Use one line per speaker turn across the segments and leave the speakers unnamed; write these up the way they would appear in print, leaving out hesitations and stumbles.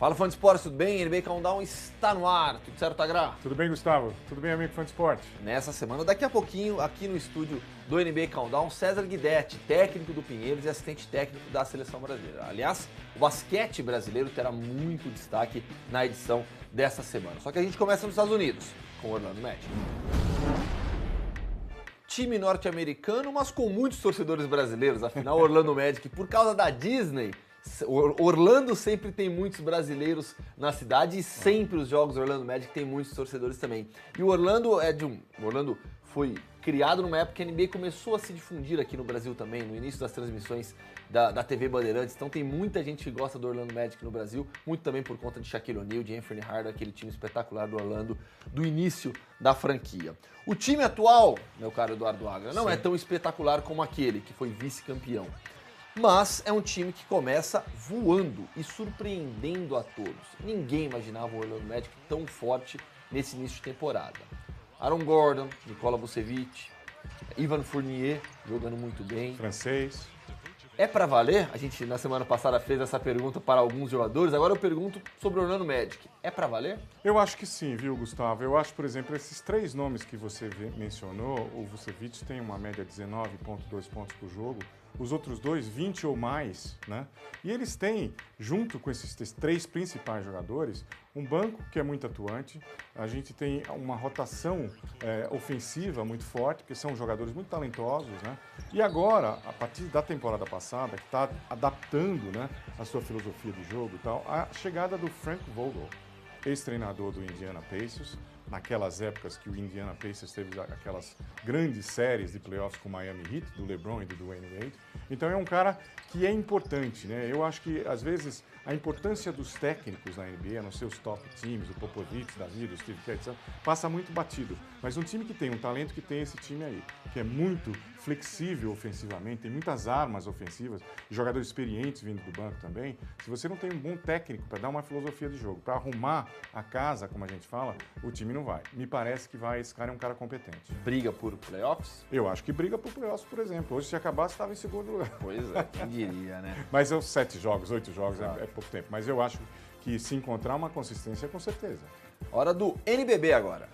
Fala, fã de esporte, tudo bem? NBA Countdown está no ar. Tudo certo, Tagra?
Tudo bem, Gustavo? Tudo bem, amigo fã de esporte?
Nessa semana, daqui a pouquinho, aqui no estúdio do NBA Countdown, César Guidetti, técnico do Pinheiros e assistente técnico da Seleção Brasileira. Aliás, o basquete brasileiro terá muito destaque na edição dessa semana. Só que a gente começa nos Estados Unidos, com o Orlando Magic. Time norte-americano, mas com muitos torcedores brasileiros. Afinal, Orlando Magic, por causa da Disney, Orlando sempre tem muitos brasileiros na cidade e sempre os jogos do Orlando Magic tem muitos torcedores também. E o Orlando Orlando foi criado numa época que a NBA começou a se difundir aqui no Brasil também, no início das transmissões da TV Bandeirantes. Então tem muita gente que gosta do Orlando Magic no Brasil, muito também por conta de Shaquille O'Neal, de Anthony Hardaway, aquele time espetacular do Orlando do início da franquia. O time atual, meu caro Eduardo Agra, não é tão espetacular como aquele que foi vice-campeão. Mas é um time que começa voando e surpreendendo a todos. Ninguém imaginava o Orlando Magic tão forte nesse início de temporada. Aaron Gordon, Nikola Vucevic, Ivan Fournier jogando muito bem.
Francês.
É pra valer? A gente na semana passada fez essa pergunta para alguns jogadores, agora eu pergunto sobre o Orlando Magic. É pra valer?
Eu acho que sim, viu, Gustavo? Eu acho, por exemplo, esses três nomes que você mencionou, o Vucevic tem uma média de 19,2 pontos por jogo, os outros dois, 20 ou mais, né? E eles têm, junto com esses três principais jogadores, um banco que é muito atuante, a gente tem uma rotação ofensiva muito forte, porque são jogadores muito talentosos, né? E agora, a partir da temporada passada, que está adaptando, né, a sua filosofia de jogo e tal, a chegada do Frank Vogel, ex-treinador do Indiana Pacers, naquelas épocas que o Indiana Pacers teve aquelas grandes séries de playoffs com o Miami Heat, do LeBron e do Dwayne Wade. Então é um cara que é importante, né? Eu acho que, às vezes, a importância dos técnicos na NBA, nos seus top times, o Popovich da vida, o Steve Kerr, passa muito batido. Mas um time que tem um talento que tem esse time aí, que é muito flexível ofensivamente, tem muitas armas ofensivas, jogadores experientes vindo do banco também. Se você não tem um bom técnico para dar uma filosofia de jogo, para arrumar a casa, como a gente fala, o time não vai. Me parece que vai, esse cara é um cara competente.
Briga por playoffs?
Eu acho que briga por playoffs, por exemplo. Hoje, se acabasse, estava em segundo lugar.
Pois é, quem diria, né?
Mas é os 7 jogos, 8 jogos, é pouco tempo. Mas eu acho que se encontrar uma consistência, com certeza.
Hora do NBB agora.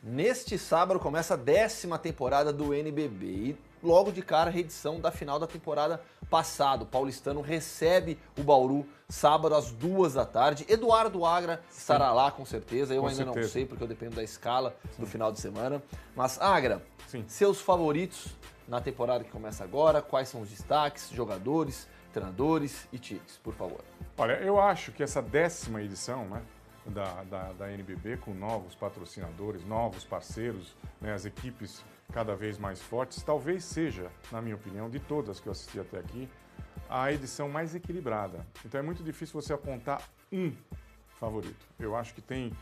Neste sábado começa a 10ª temporada do NBB e logo de cara a reedição da final da temporada passada. O paulistano recebe o Bauru sábado às 2 da tarde. Eduardo Agra estará lá com certeza. Eu ainda não sei porque eu dependo da escala do final de semana. Mas Agra, seus favoritos na temporada que começa agora, quais são os destaques, jogadores, treinadores e times, por favor.
Olha, eu acho que essa 10ª edição, né, da NBB, com novos patrocinadores, novos parceiros, né, as equipes cada vez mais fortes, talvez seja, na minha opinião, de todas que eu assisti até aqui, a edição mais equilibrada. Então é muito difícil você apontar um favorito. Eu acho que tem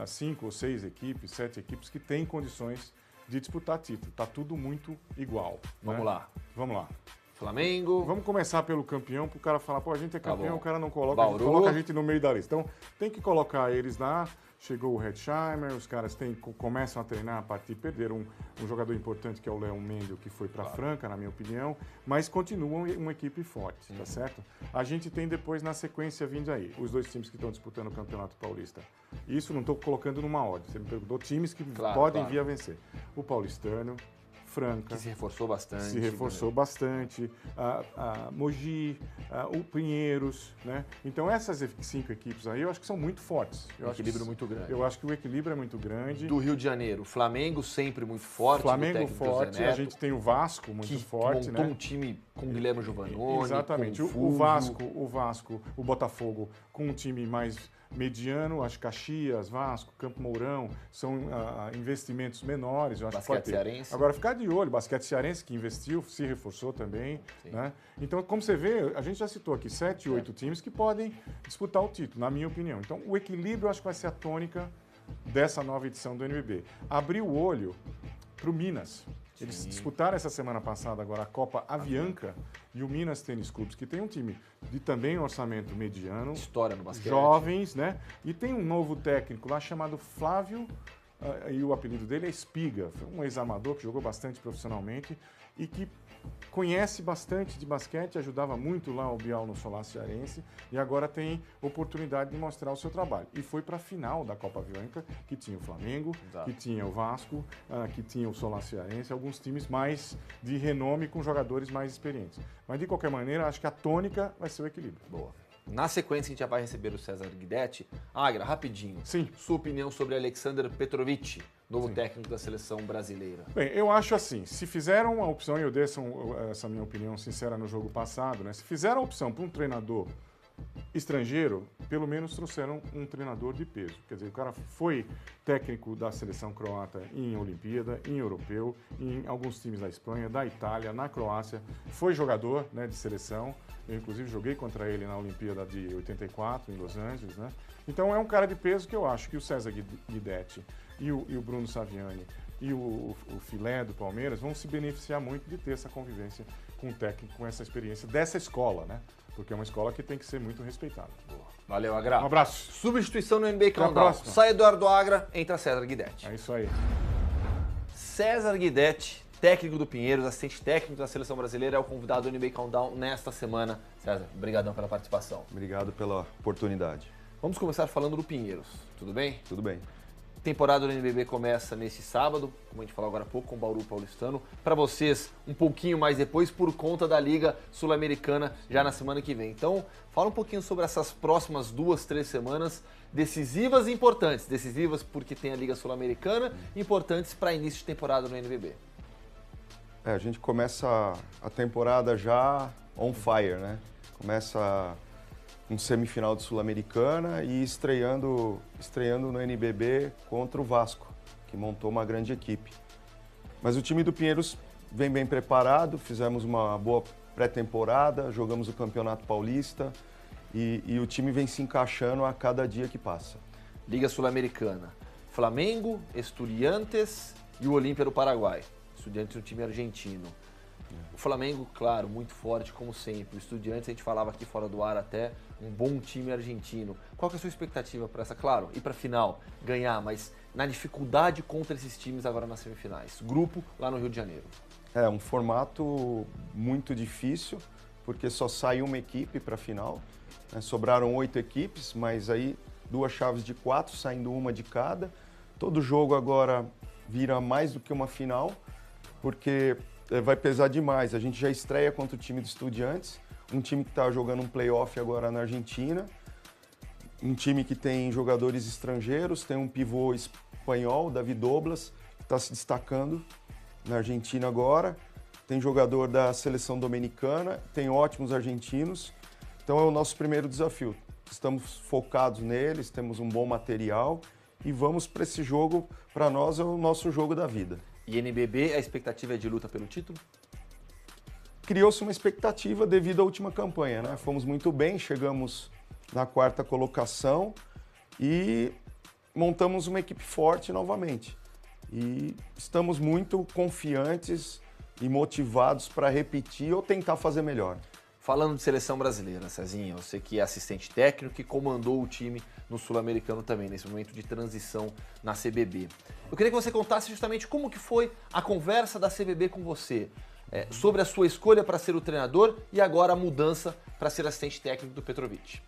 5 ou 6 equipes, 7 equipes que têm condições de disputar título. Está tudo muito igual.
Vamos lá.
Vamos lá.
Flamengo.
Vamos começar pelo campeão, para o cara falar, pô, a gente é campeão, o cara não coloca,
Bauru.
A gente no meio da lista. Então, tem que colocar eles lá. Chegou o Hetzheimer, os caras começam a treinar a partir, perderam um jogador importante que é o Léo Mendel, que foi para Franca, na minha opinião, mas continuam uma equipe forte, tá certo? A gente tem depois, na sequência, vindo aí, os dois times que estão disputando o Campeonato Paulista. Isso não estou colocando numa ordem, você me perguntou, times que podem vir a vencer. O Paulistano, Franca.
Que se reforçou bastante.
Se reforçou bastante. Mogi, o Pinheiros, né? Então essas 5 equipes aí eu acho que são muito fortes.
Um equilíbrio muito grande.
Eu acho que o equilíbrio é muito grande.
Do Rio de Janeiro, Flamengo sempre muito forte.
Flamengo forte, a gente tem o Vasco muito forte,
montou
né?
um time com Guilherme Giovannoni.
Exatamente.
Com
o Vasco, o Botafogo com um time mais mediano, acho que Caxias, Vasco, Campo Mourão, são investimentos menores. Eu acho
basquete
que
cearense.
Agora, ficar de olho, basquete cearense que investiu, se reforçou também. Né? Então, como você vê, a gente já citou aqui 7, 8 times que podem disputar o título, na minha opinião. Então, o equilíbrio eu acho que vai ser a tônica dessa nova edição do NBB. Abrir o olho para o Minas. Eles disputaram essa semana passada agora a Copa Avianca e o Minas Tênis Clubes, que tem um time de também orçamento mediano.
História no basquete.
Jovens, né? E tem um novo técnico lá chamado Flávio, e o apelido dele é Espiga. Foi um ex-amador que jogou bastante profissionalmente e que conhece bastante de basquete, ajudava muito lá o Bial no Solar Cearense e agora tem oportunidade de mostrar o seu trabalho. E foi para a final da Copa Bianca, que tinha o Flamengo,
Exato.
que tinha o Vasco, que tinha o Solar Cearense, alguns times mais de renome com jogadores mais experientes. Mas de qualquer maneira, acho que a tônica vai ser o equilíbrio.
Boa. Na sequência, a gente já vai receber o César Guidetti. Agra, rapidinho.
Sim.
Sua opinião sobre Alexander Petrovic, novo técnico da seleção brasileira.
Bem, eu acho assim, se fizeram a opção, e eu dei essa minha opinião sincera no jogo passado, né? Se fizeram a opção para um treinador estrangeiro, pelo menos trouxeram um treinador de peso. Quer dizer, o cara foi técnico da seleção croata em Olimpíada, em Europeu, em alguns times da Espanha, da Itália, na Croácia, foi jogador, né, de seleção. Eu, inclusive, joguei contra ele na Olimpíada de 84, em Los Angeles, né? Então, é um cara de peso que eu acho que o César Guidetti e o Bruno Saviani e o Filé do Palmeiras vão se beneficiar muito de ter essa convivência com um técnico com essa experiência dessa escola, né? Porque é uma escola que tem que ser muito respeitada.
Boa. Valeu, Agra.
Um abraço.
Substituição no NBA
Até a
Countdown.
próxima.
Sai Eduardo Agra, entra César Guidetti.
É isso aí.
César Guidetti, técnico do Pinheiros, assistente técnico da seleção brasileira, é o convidado do NBA Countdown nesta semana. César, obrigadão pela participação.
Obrigado pela oportunidade.
Vamos começar falando do Pinheiros, tudo bem?
Tudo bem.
Temporada do NBB começa nesse sábado, como a gente falou agora há pouco, com o Bauru Paulistano. Para vocês, um pouquinho mais depois, por conta da Liga Sul-Americana, já na semana que vem. Então, fala um pouquinho sobre essas próximas 2-3 semanas decisivas e importantes. Decisivas porque tem a Liga Sul-Americana, importantes para início de temporada no NBB.
A gente começa a temporada já on fire, né? Começa um semifinal de Sul-Americana e estreando no NBB contra o Vasco, que montou uma grande equipe. Mas o time do Pinheiros vem bem preparado, fizemos uma boa pré-temporada, jogamos o Campeonato Paulista e o time vem se encaixando a cada dia que passa.
Liga Sul-Americana, Flamengo, Estudiantes e o Olímpia do Paraguai. Estudiantes é um time argentino. O Flamengo, claro, muito forte como sempre. O Estudiantes, a gente falava aqui fora do ar até, um bom time argentino. Qual que é a sua expectativa para essa? Claro, ir para a final, ganhar, mas na dificuldade contra esses times agora nas semifinais. Grupo lá no Rio de Janeiro.
É um formato muito difícil, porque só sai uma equipe para a final. Né? Sobraram 8 equipes, mas aí 2 chaves de 4, saindo uma de cada. Todo jogo agora vira mais do que uma final, porque vai pesar demais. A gente já estreia contra o time do Estudiantes, um time que está jogando um playoff agora na Argentina, um time que tem jogadores estrangeiros, tem um pivô espanhol, David Doblas, que está se destacando na Argentina agora, tem jogador da seleção dominicana, tem ótimos argentinos, então é o nosso primeiro desafio. Estamos focados neles, temos um bom material e vamos para esse jogo, para nós é o nosso jogo da vida.
E NBB, a expectativa é de luta pelo título?
Criou-se uma expectativa devido à última campanha, né? Fomos muito bem, chegamos na 4ª colocação e montamos uma equipe forte novamente. E estamos muito confiantes e motivados para repetir ou tentar fazer melhor.
Falando de seleção brasileira, Cezinha, você que é assistente técnico e comandou o time no Sul-Americano também, nesse momento de transição na CBB. Eu queria que você contasse justamente como que foi a conversa da CBB com você, sobre a sua escolha para ser o treinador e agora a mudança para ser assistente técnico do Petrovic.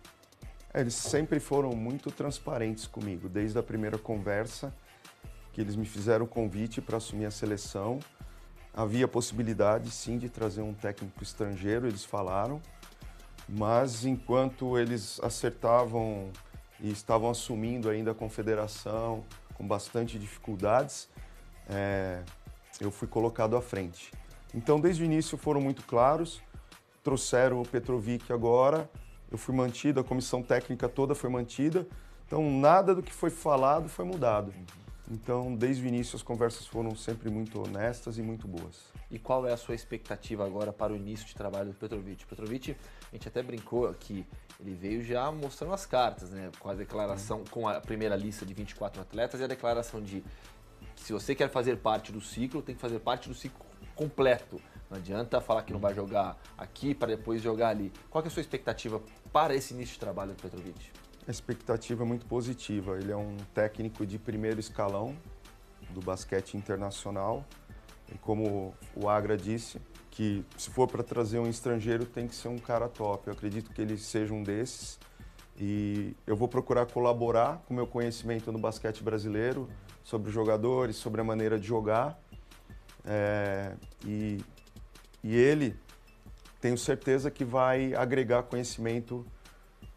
Eles sempre foram muito transparentes comigo, desde a primeira conversa, que eles me fizeram o convite para assumir a seleção. Havia possibilidade, sim, de trazer um técnico estrangeiro, eles falaram, mas enquanto eles acertavam e estavam assumindo ainda a confederação com bastante dificuldades, eu fui colocado à frente. Então, desde o início foram muito claros, trouxeram o Petrovic agora, eu fui mantido, a comissão técnica toda foi mantida, então nada do que foi falado foi mudado. Então, desde o início, as conversas foram sempre muito honestas e muito boas.
E qual é a sua expectativa agora para o início de trabalho do Petrovic? O Petrovic, a gente até brincou que ele veio já mostrando as cartas, né? Com a declaração, com a primeira lista de 24 atletas e a declaração de que se você quer fazer parte do ciclo, tem que fazer parte do ciclo completo. Não adianta falar que não vai jogar aqui para depois jogar ali. Qual que é a sua expectativa para esse início de trabalho do Petrovic?
A expectativa é muito positiva. Ele é um técnico de primeiro escalão do basquete internacional. E como o Agra disse, que se for para trazer um estrangeiro tem que ser um cara top. Eu acredito que ele seja um desses e eu vou procurar colaborar com o meu conhecimento no basquete brasileiro, sobre os jogadores, sobre a maneira de jogar. E ele, tenho certeza que vai agregar conhecimento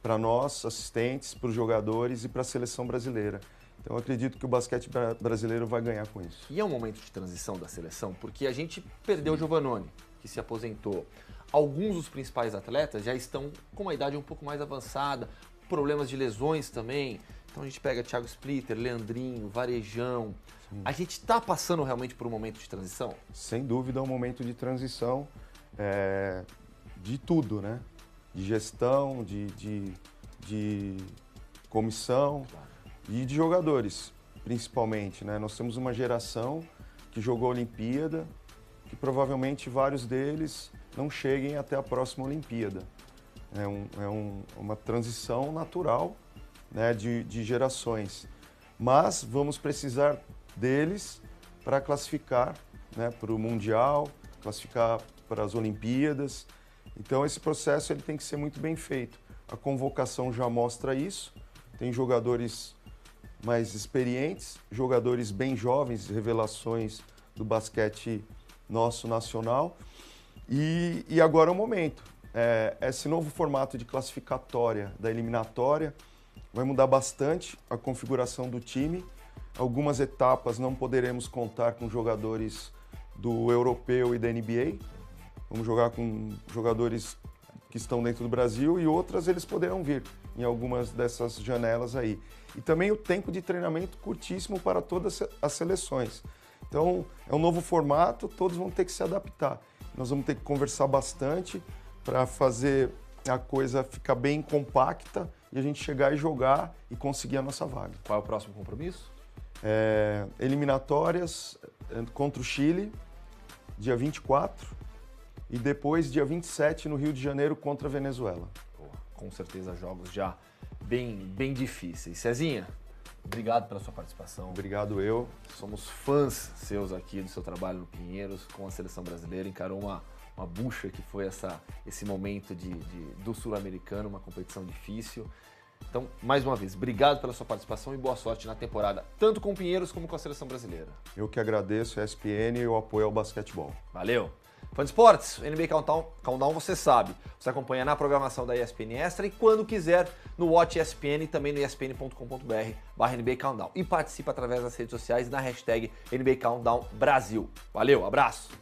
para nós, assistentes, para os jogadores e para a seleção brasileira. Então eu acredito que o basquete brasileiro vai ganhar com isso.
E é um momento de transição da seleção, porque a gente perdeu o Giovannone, que se aposentou. Alguns dos principais atletas já estão com uma idade um pouco mais avançada, problemas de lesões também. Então a gente pega Thiago Splitter, Leandrinho, Varejão. A gente está passando realmente por um momento de transição?
Sem dúvida é um momento de transição de tudo, né? De gestão, de comissão e de jogadores, principalmente, né? Nós temos uma geração que jogou a Olimpíada, que provavelmente vários deles não cheguem até a próxima Olimpíada. Uma transição natural, né, de gerações. Mas vamos precisar deles para classificar, né, para o Mundial, classificar para as Olimpíadas. Então esse processo ele tem que ser muito bem feito. A convocação já mostra isso. Tem jogadores mais experientes, jogadores bem jovens, revelações do basquete nosso nacional. E agora é o momento. Esse novo formato de classificatória da eliminatória vai mudar bastante a configuração do time. Algumas etapas não poderemos contar com jogadores do europeu e da NBA. Vamos jogar com jogadores que estão dentro do Brasil e outras eles poderão vir em algumas dessas janelas aí. E também o tempo de treinamento curtíssimo para todas as seleções. Então, é um novo formato, todos vão ter que se adaptar. Nós vamos ter que conversar bastante para fazer a coisa ficar bem compacta e a gente chegar e jogar e conseguir a nossa vaga.
Qual é o próximo compromisso?
Eliminatórias contra o Chile, dia 24, e depois, dia 27, no Rio de Janeiro, contra a Venezuela.
Com certeza, jogos já bem difíceis. Cezinha, obrigado pela sua participação.
Obrigado eu.
Somos fãs seus aqui, do seu trabalho no Pinheiros, com a seleção brasileira. Encarou uma bucha que foi esse momento do Sul-Americano, uma competição difícil. Então, mais uma vez, obrigado pela sua participação e boa sorte na temporada, tanto com o Pinheiros como com a seleção brasileira.
Eu que agradeço a ESPN e o apoio ao basquetebol.
Valeu! Fã de esportes, NBA Countdown você sabe. Você acompanha na programação da ESPN Extra e quando quiser no Watch ESPN e também no espn.com.br/NBA Countdown. E participa através das redes sociais e na hashtag NBA Countdown Brasil. Valeu, abraço!